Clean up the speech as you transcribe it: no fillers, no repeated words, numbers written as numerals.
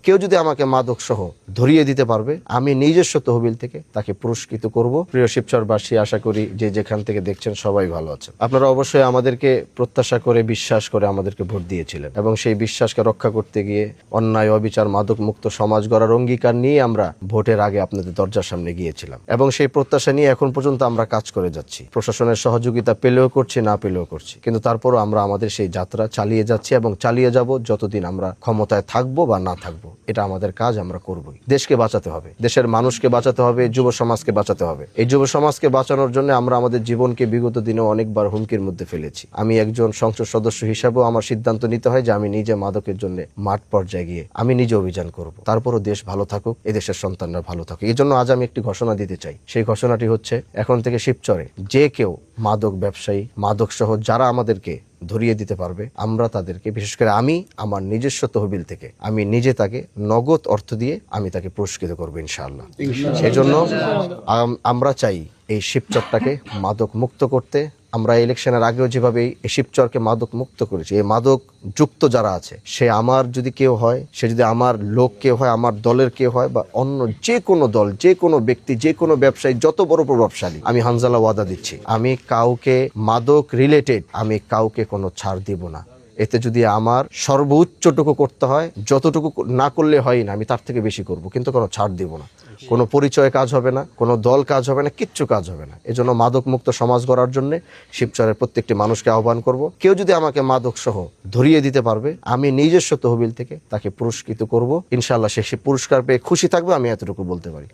কেউ যদি আমাকে মাদক সহ ধরিয়ে দিতে পারবে, আমি নিজস্ব তহবিল থেকে তাকে পুরস্কৃত করব। প্রিয় শিবচরবাসী, আশা করি যে যেখান থেকে দেখছেন সবাই ভালো আছেন। আপনারা অবশ্যই আমাদেরকে প্রত্যাশা করে, বিশ্বাস করে আমাদেরকে ভোট দিয়েছিলেন এবং সেই বিশ্বাসকে রক্ষা করতে গিয়ে অন্যায়, অবিচার, মাদক মুক্ত সমাজ গড়ার অঙ্গীকার নিয়ে আমরা ভোটের আগে আপনাদের দরজার সামনে গিয়েছিলাম এবং সেই প্রত্যাশা নিয়ে এখন পর্যন্ত আমরা কাজ করে যাচ্ছি। প্রশাসনের সহযোগিতা পেলেও করছি, না পেলেও করছি, কিন্তু তারপরও আমরা আমাদের সেই যাত্রা চালিয়ে যাচ্ছি এবং চালিয়ে যাব যতদিন আমরা ক্ষমতায় থাকবো বা না থাকবো। এটা আমাদের কাজ, আমরা করবই। দেশকে বাঁচাতে হবে, দেশের মানুষকে বাঁচাতে হবে, যুব সমাজকে বাঁচাতে হবে। এই যুব সমাজকে বাঁচানোর জন্য আমরা আমাদের জীবনকে বিগত দিনে অনেকবার হুমকির মধ্যে ফেলেছি। আমি একজন সংসদ সদস্য হিসাবেও আমার সিদ্ধান্ত নিতে হয় যে আমি নিজে মাদকের জন্য মাঠ পর্যায়ে গিয়ে আমি নিজে অভিযান করব। তারপরও দেশ ভালো থাকুক, এদেশের সন্তানরা ভালো থাকুক। এই জন্য আজ আমি একটি ঘোষণা দিতে চাই। সেই ঘোষণাটি হচ্ছে, এখন থেকে শিবচরে যে কেউ মাদক ব্যবসায়ী, মাদক সহ যারা আমাদেরকে ধরিয়ে দিতে পারবে, আমরা তাদেরকে, বিশেষ করে আমি আমার নিজস্ব তহবিল থেকে আমি নিজে তাকে নগদ অর্থ দিয়ে আমি তাকে পুরস্কৃত করবো ইনশাআল্লাহ। সেই জন্য আমরা চাই এই শিবচরটাকে মাদক মুক্ত করতে। আমরা ইলেকশনের আগেও যেভাবে এই শিবচরকে মাদক মুক্ত করেছি, এই মাদক যুক্ত যারা আছে, সে আমার যদি কেউ হয়, সে যদি আমার লোক কেউ হয়, আমার দলের কেউ হয়, বা অন্য যে কোনো দল, যে কোনো ব্যক্তি, যে কোনো ব্যবসায়ী, যত বড় প্রভাবশালী, আমি হানজালা ওয়াদা দিচ্ছি, আমি কাউকে মাদক রিলেটেড আমি কাউকে কোনো ছাড় দিব না। এতে যদি আমার সর্বোচ্চটুকু করতে হয়, যতটুকু না করলে হয় না, আমি তার থেকে বেশি করব, কিন্তু কোনো ছাড় দিব না। কোনো পরিচয় কাজ হবে না, কোনো দল কাজ হবে না, কিচ্ছু কাজ হবে না। এজন্য মাদক মুক্ত সমাজ গড়ার জন্য শিবচরের প্রত্যেকটি মানুষকে আহ্বান করব, কেউ যদি আমাকে মাদক সহ ধরিয়ে দিতে পারবে, আমি নিজস্ব তহবিল থেকে তাকে পুরস্কৃত করব ইনশাআল্লাহ। সে পুরস্কার পেয়ে খুশি থাকবে, আমি এতটুকু বলতে পারি।